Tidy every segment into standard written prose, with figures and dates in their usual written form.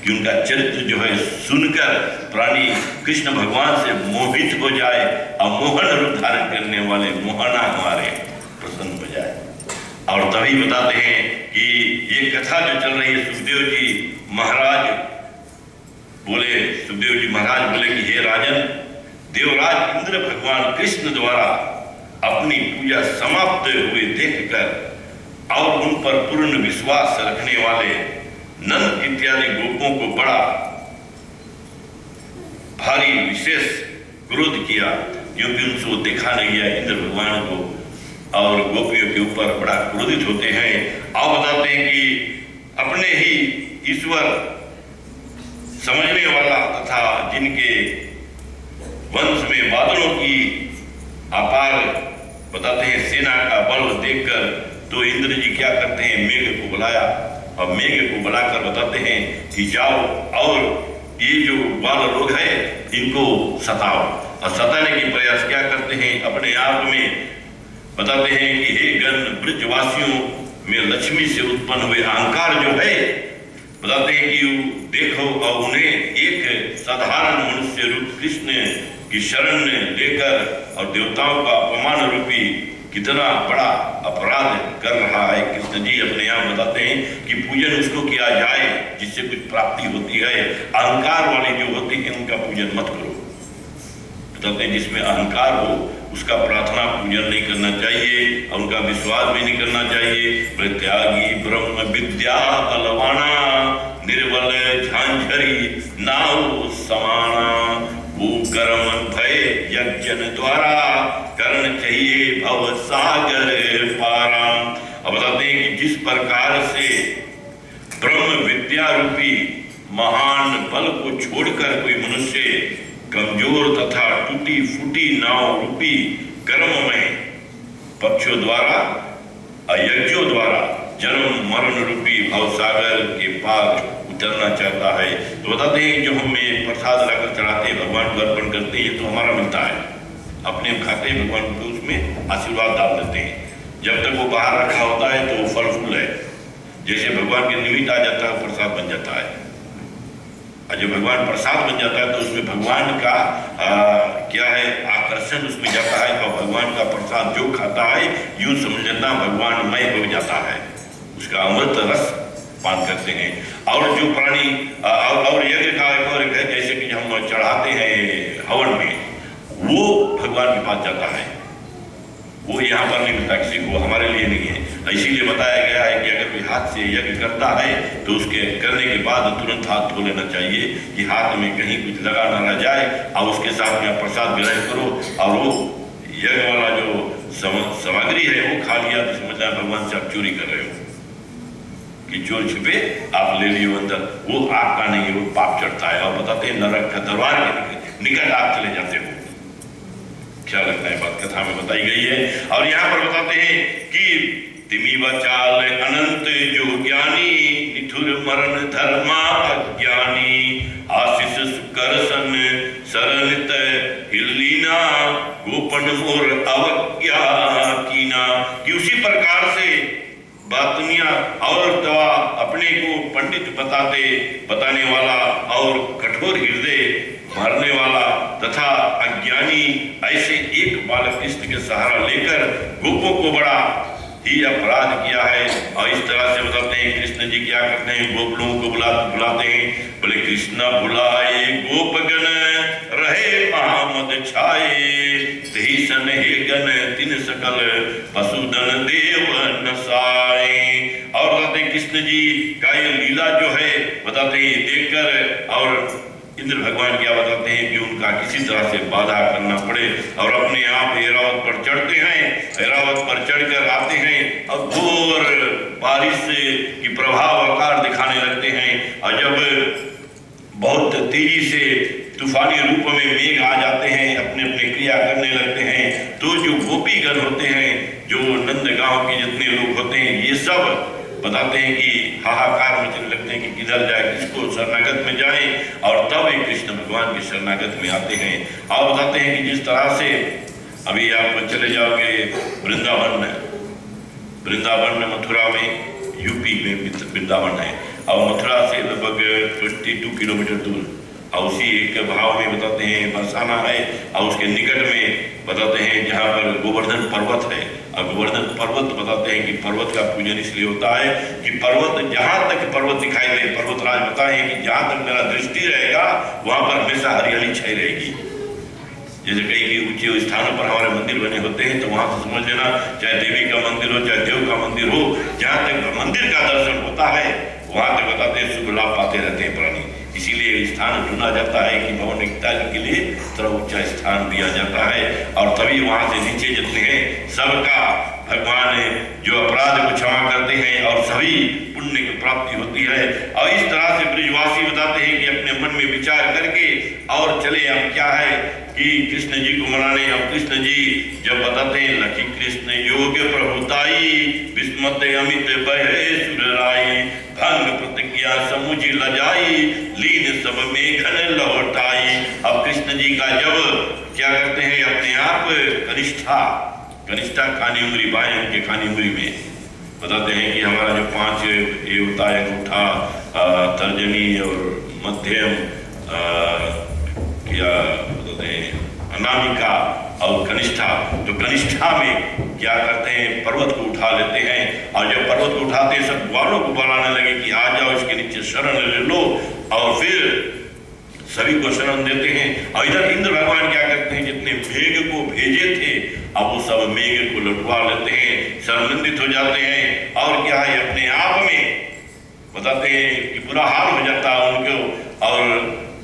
कि उनका चरित्र जो है सुनकर प्राणी कृष्ण भगवान से मोहित हो जाए और मोहन रूप धारण करने वाले मोहना हमारे प्रसन्न हो जाए। और तभी बताते हैं कि ये कथा जो चल रही है, सुखदेव जी महाराज बोले कि हे राजन, देवराज इंद्र भगवान कृष्ण द्वारा अपनी पूजा समाप्त हुए देखकर और उन पर पूर्ण विश्वास रखने वाले नंद इत्यादि गोपों को बड़ा भारी विशेष क्रोध किया, क्योंकि उनको देखा नहीं गया इंद्र भगवान को, और गोपियों के ऊपर बड़ा क्रोधित होते हैं। और बताते हैं कि अपने ही ईश्वर समझने वाला तथा जिनके वंश में बादलों की अपार बताते हैं सेना का बल देखकर तो इंद्र जी क्या करते हैं, मेघ को बुलाया और मेघ को बुलाकर बताते हैं कि जाओ और ये जो बाल लोग है इनको सताओ। और सताने की प्रयास क्या करते हैं, अपने आप में बताते हैं कि हे गण ब्रजवासियों में लक्ष्मी से उत्पन्न हुए अहंकार जो है, बताते हैं कि देखो और उन्हें एक साधारण मनुष्य रूप कृष्ण की शरण लेकर और देवताओं का अपमान रूपी कितना बड़ा अपराध कर रहा है कृष्ण जी। अपने आप बताते हैं कि पूजन उसको किया जाए जिससे कुछ प्राप्ति होती है, अहंकार वाले जो होते हैं उनका पूजन मत करो। बताते हैं जिसमें अहंकार हो उसका प्रार्थना पूजन नहीं करना चाहिए और उनका विश्वास भी नहीं करना चाहिए। प्रत्यागी ब्रह्म विद्या बलवाना निर्बल झांझरी नाव समाना, वो कर्म भय यज्ञन द्वारा करण चाहिए भव सागर पारा। अब बताते हैं कि जिस प्रकार से ब्रह्म विद्या रूपी महान बल को छोड़कर कोई मनुष्य कमजोर तथा टूटी फूटी नाव रूपी कर्म में पक्षों द्वारा यज्ञों द्वारा जन्म मरण रूपी भवसागर के पार उतरना चाहता है, तो बताते हैं जो हमें प्रसाद लाकर चढ़ाते हैं भगवान को अर्पण करते हैं तो हमारा मिलता है, अपने खाते हैं भगवान को उसमें आशीर्वाद डाल देते हैं। जब तक वो बाहर रखा होता है तो वो फल फूल है, जैसे भगवान के निमित्त आ जाता है प्रसाद बन जाता है। और जब भगवान प्रसाद बन जाता है तो उसमें भगवान का क्या है आकर्षण उसमें जाता है और भगवान का प्रसाद जो खाता है यूं समझ लेना भगवानमय हो जाता है, उसका अमृत रस पान करते हैं। और जो प्राणी और यज्ञ का एक और है जैसे कि हम चढ़ाते हैं हवन में, वो भगवान के पास जाता है, वो यहाँ पर नहीं मिलता किसी को, हमारे लिए नहीं है। इसीलिए बताया गया है कि अगर कोई हाथ से यज्ञ करता है तो उसके करने के बाद तुरंत हाथ धो लेना चाहिए कि हाथ में कहीं कुछ लगा ना रह जाए, और उसके साथ में प्रसाद ग्रहण करो और वो यज्ञ वाला जो सामग्री है वो खा लिया तो समझना भगवान से आप चोरी कर रहे हो, कि चोर छिपे आप ले लियो अंदर, वो आपका नहीं है, वो पाप चढ़ता है। और बताते हैं नरक का दरबार के निकट आप चले जाते हो। क्या लगता है बात कथा में बताई गई है। और यहाँ पर बताते हैं कि तिमी बचाल अनंत जो ज्ञानी निठुर मरण धर्मा अज्ञानी आशीष सुकर्षण शरणित हिलीना गोपन मोर अवज्ञा कीना, कि उसी प्रकार से बात दुनिया और दवा अपने को पंडित बताने वाला और कठोर हृदय मारने वाला तथा अज्ञानी ऐसे एक बालक कृष्ण के सहारा लेकर गोपों को बड़ा ही अपराध किया है। और इस तरह से बताते हैं कृष्ण जी क्या करते हैं, गोप लोगों को बुलाते हैं, बोले कृष्ण बुलाए गोपगण रहे महामद छाए, तही सन हे गण तिन सकल पशुधन देव नसाए। और बताते हैं कृष्ण जी का ये लीला जो है बताते हैं देखकर और इंद्र भगवान क्या बताते हैं कि उनका किसी तरह से बाधा करना पड़े और अपने आप ऐरावत पर चढ़ते हैं, ऐरावत पर चढ़कर आते हैं और घोर बारिश की प्रभाव आकार दिखाने लगते हैं। और जब बहुत तेजी से तूफानी रूप में मेघ आ जाते हैं, अपने अपने क्रिया करने लगते हैं, तो जो गोपीगण होते हैं, जो नंद गांव के जितने लोग होते हैं, ये सब बताते हैं कि हाहाकार मचने लगते हैं कि किधर जाए, किसको शरणागत में जाए। और तब एक कृष्ण भगवान के शरणागत में आते हैं। और बताते हैं कि जिस तरह से अभी आप चले जाओगे वृंदावन में मथुरा में यूपी में वृंदावन है और मथुरा से लगभग 52 किलोमीटर दूर। और उसी एक भाव में बताते हैं बरसाना है, और उसके निकट में बताते हैं जहाँ पर गोवर्धन पर्वत है। और गोवर्धन पर्वत बताते हैं कि पर्वत का पूजन इसलिए होता है कि पर्वत, जहाँ तक पर्वत दिखाई दे, पर्वतराज बताए हैं कि जहाँ तक मेरा दृष्टि रहेगा वहाँ पर हमेशा हरियाली छाई रहेगी। जैसे कई ऊंचे स्थानों पर हमारे मंदिर बने होते हैं, तो वहाँ से समझ लेना, चाहे देवी का मंदिर हो चाहे देव का मंदिर हो, जहाँ तक मंदिर का दर्शन होता है वहाँ तक बताते हैं शुभ लाभ पाते रहते हैं प्राणी। इसीलिए स्थान चुना जाता है कि भवन एकता के लिए थोड़ा ऊंचा स्थान दिया जाता है, और तभी वहाँ से नीचे जितने हैं सबका भगवान जो अपराध को क्षमा करते हैं और सभी पुण्य की प्राप्ति होती है। और इस तरह से ब्रिजवासी बताते हैं कि अपने मन में विचार करके और चले। हम क्या है कि कृष्ण जी को मनाने, और कृष्ण जी जब बताते हैं लखी कृष्ण योग प्रभुताई, विस्मत अमित बहे सुरराई, भंग प्रतिज्ञा समुझ लजाई, लीन सब में घन लौटाई। अब कृष्ण जी का जब क्या करते हैं अपने आप कनिष्ठा खानी उंगली, बाएं उनके खानी उंगली में बताते हैं कि हमारा जो 5 ये होता है अंगूठा, तर्जनी और मध्यम, क्या बताते हैं अनामिका और कनिष्ठा। तो कनिष्ठा में क्या करते हैं पर्वत को उठा लेते हैं, और जब पर्वत को उठाते हैं सब ग्वालों को बुलाने लगे कि आ जाओ इसके नीचे शरण ले लो, और फिर सभी को शरण देते हैं। और इधर इंद्र भगवान क्या करते हैं, जितने मेघ को भेजे थे अब वो सब मेघ को लौटवा लेते हैं, संबंधित हो जाते हैं। और क्या है अपने आप में बताते हैं कि बुरा हाल हो जाता है उनको, और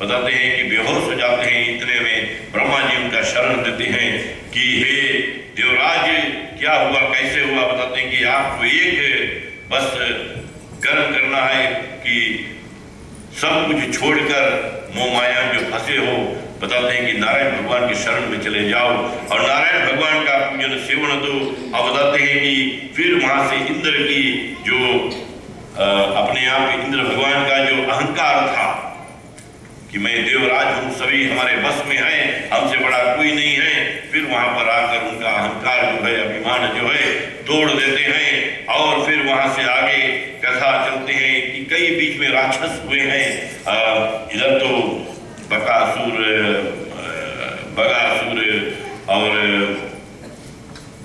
बताते हैं कि बेहोश हो जाते हैं। इतने में ब्रह्मा जी उनका शरण देते हैं कि हे देवराज क्या हुआ, कैसे हुआ। बताते हैं कि आपको एक बस कर्म करना है कि सब कुछ छोड़कर मोह माया जो फंसे हो, बताते हैं कि नारायण भगवान की शरण में चले जाओ और नारायण भगवान का पूजन सेवन दो। और बताते हैं कि फिर वहां से इंद्र की जो अपने आप इंद्र भगवान का जो अहंकार था कि मैं देवराज हूँ, सभी हमारे बस में है, हमसे बड़ा कोई नहीं है, फिर वहां पर आकर उनका अहंकार जो है, अभिमान जो है तोड़ देते हैं। और फिर वहां से आगे कथा चलते हैं कि कई बीच में राक्षस हुए हैं। इधर तो बकासुर, बगासुर और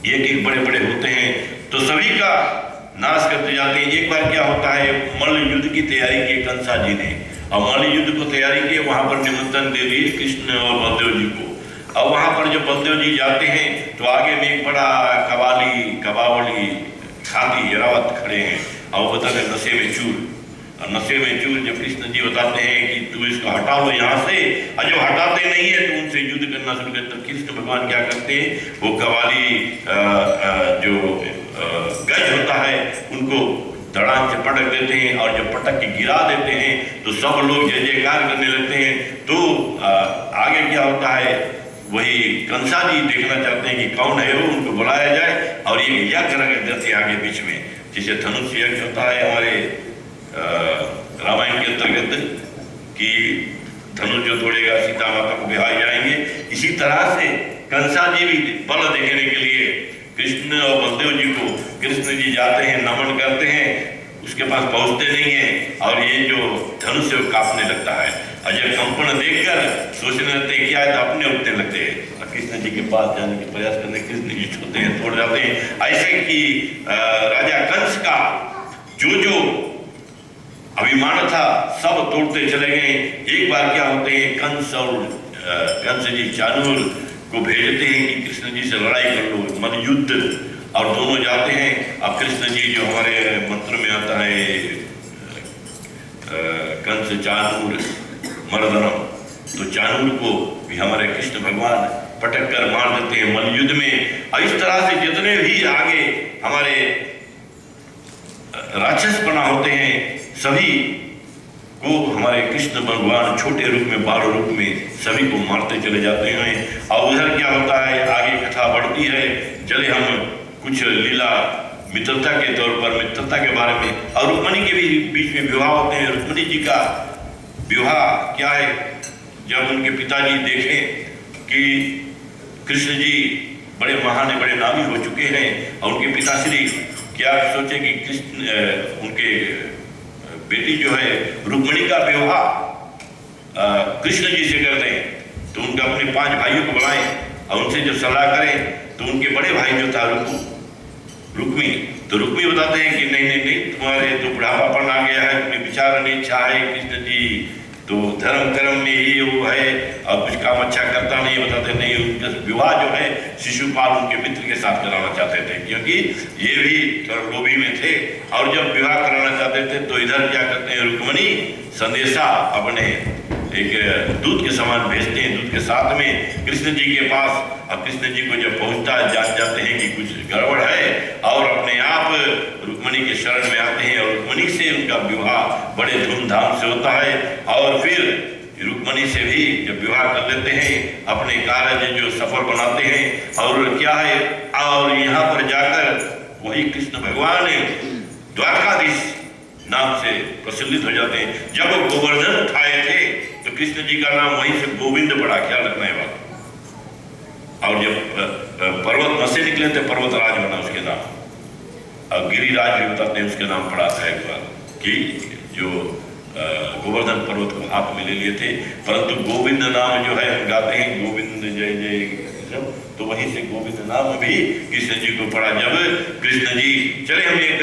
एक बड़े बड़े होते हैं, तो सभी का नाश करते जाते हैं। एक बार क्या होता है, मल्ल युद्ध की तैयारी की कंसा जी ने, और मल्ल युद्ध को तैयारी की, वहां पर निमंत्रण दे दिए कृष्ण और बलदेव जी को। और वहां पर जब बलदेव जी जाते हैं तो आगे में एक बड़ा कबावली हाथी एरावत खड़े हैं, और वो बताते हैं नशे में चूर। और नशे में चूर जब कृष्ण जी बताते हैं कि तू इसको हटा लो यहाँ से, और जब हटाते नहीं है तो उनसे युद्ध करना शुरू करते। तो कृष्ण भगवान क्या करते हैं, वो कबाली जो गज होता है उनको धड़ाम से पटक देते हैं, और जब पटक के गिरा देते हैं तो सब लोग जय जयकार करने लगते हैं। तो आगे क्या होता है, वही कंसा जी देखना चाहते हैं कि कौन है वो, उनको बुलाया जाए और ये यज्ञ रख देते आगे बीच में, जिसे धनुष यज्ञ होता है हमारे रामायण के अंतर्गत कि धनुष जो तोड़ेगा सीता माता को बिहार जाएंगे। इसी तरह से कंसा जी भी बल देखने के लिए कृष्ण और बलदेव जी को, कृष्ण जी जाते हैं नमन करते हैं, उसके पास पहुंचते नहीं है, और ये जो धनुष है वो कांपने लगता है। और जब कंपन देखकर सोचने लगते हैं क्या है, तो अपने उठने लगते हैं और कृष्ण जी के पास जाने के प्रयास करते हैं। कृष्ण जी छूते हैं, तोड़ जाते हैं। ऐसे कि राजा कंस का जो अभिमान था सब तोड़ते चले गए। एक बार क्या होते हैं, कंस जी चाणूर को भेजते हैं कि कृष्ण जी से लड़ाई कर लो, मद युद्ध, और दोनों जाते हैं। अब कृष्ण जी जो हमारे मंत्र में आता है कंस चाणूर मर्दनम, तो चाणूर को भी हमारे कृष्ण भगवान पटक कर मार देते हैं मल युद्ध में। और इस तरह से जितने भी आगे हमारे राक्षस बना होते हैं सभी को हमारे कृष्ण भगवान छोटे रूप में, बाल रूप में सभी को मारते चले जाते हैं। और उधर क्या होता है, आगे कथा बढ़ती है। चले हम कुछ लीला मित्रता के तौर पर, मित्रता के बारे में, और रुक्मणी के भी बीच में विवाह होते हैं। रुक्मणी जी का विवाह क्या है, जब उनके पिताजी देखें कि कृष्ण जी बड़े महान, बड़े नामी हो चुके हैं, और उनके पिताश्री क्या सोचे कि कृष्ण उनके बेटी जो है रुक्मिणी का विवाह कृष्ण जी से कर दें, तो उनका अपने 5 भाइयों को बुलाएं और उनसे जब सलाह करें तो उनके बड़े भाई जो था रुक्मी, तो रुक्मी बताते हैं कि नहीं नहीं नहीं, तुम्हारे तो बुढ़ापापन आ गया है, तुम्हें विचार इच्छा है, कृष्ण जी तो धर्म कर्म में ये वो है और कुछ काम अच्छा करता नहीं। बताते नहीं, उनका विवाह जो है शिशुपाल उनके मित्र के साथ कराना चाहते थे, क्योंकि ये भी थोड़ा लोभी में थे। और जब विवाह कराना चाहते थे तो इधर क्या करते हैं, रुक्मिणी संदेशा अपने एक दूत के समान भेजते हैं, दूत के साथ में कृष्ण जी के पास। अब कृष्ण जी को जब पहुंचता है जान जाते हैं कि कुछ गड़बड़ है और अपने आप रुक्मिणी के शरण में आते हैं और रुक्मिणी से उनका विवाह बड़े धूमधाम से होता है। और फिर रुक्मिणी से भी जब विवाह कर लेते हैं, अपने कार्य जो सफल बनाते हैं। और क्या है, और यहाँ पर जाकर वही कृष्ण भगवान द्वारकाधीश नाम से प्रचलित हो जाते हैं। जब वो गोवर्धन उठाए थे तो कृष्ण जी का नाम वहीं से गोविंद पड़ा, ख्याल रखना है बात। और जब पर्वत में से निकले थे, पर्वतराज बना उसके नाम। और गिरिराज भी बताते हैं उसके नाम पड़ा था एक बार, कि जो गोवर्धन पर्वत को हाथ में ले लिए थे। परंतु गोविंद नाम जो है गाते हैं, गोविंद जय जय, तो वहीं से गोविंद नाम भी कृष्ण जी को पड़ा। जब कृष्ण जी चले, हम एक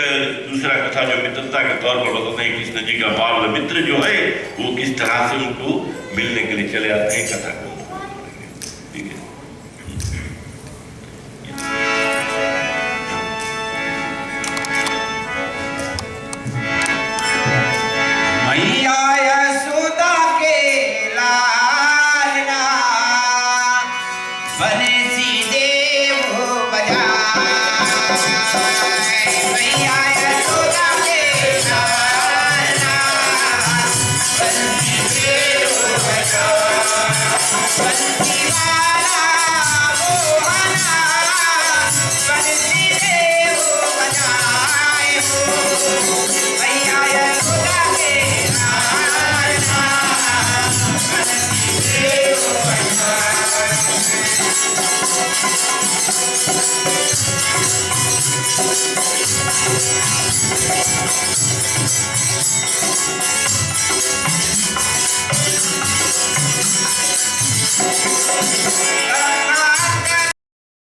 दूसरा कथा जो मित्रता के तौर पर बताते हैं, कृष्ण जी का बाल मित्र जो है वो किस तरह से उनको मिलने के लिए चले आते हैं, कथा को